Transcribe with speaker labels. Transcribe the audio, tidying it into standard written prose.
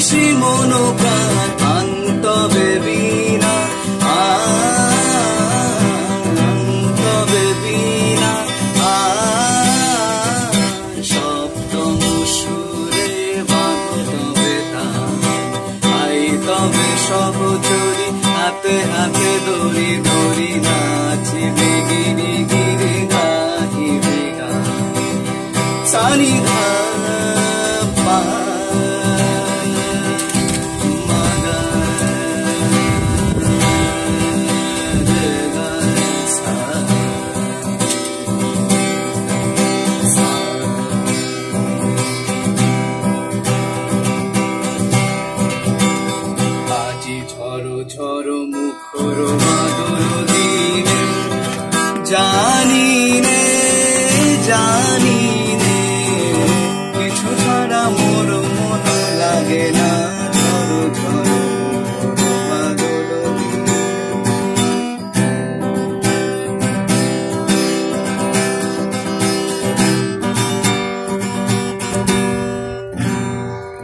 Speaker 1: নিশি মন প্রাণ আন্তবে বিনা আন্তবে বিনা সপ্তম সুরে বাঁধবে তাই তবে সহচরি হাতে হাতে দড়ি দড়ি নাচিবে গিরি গিরি গাহিবে গান সানি ধা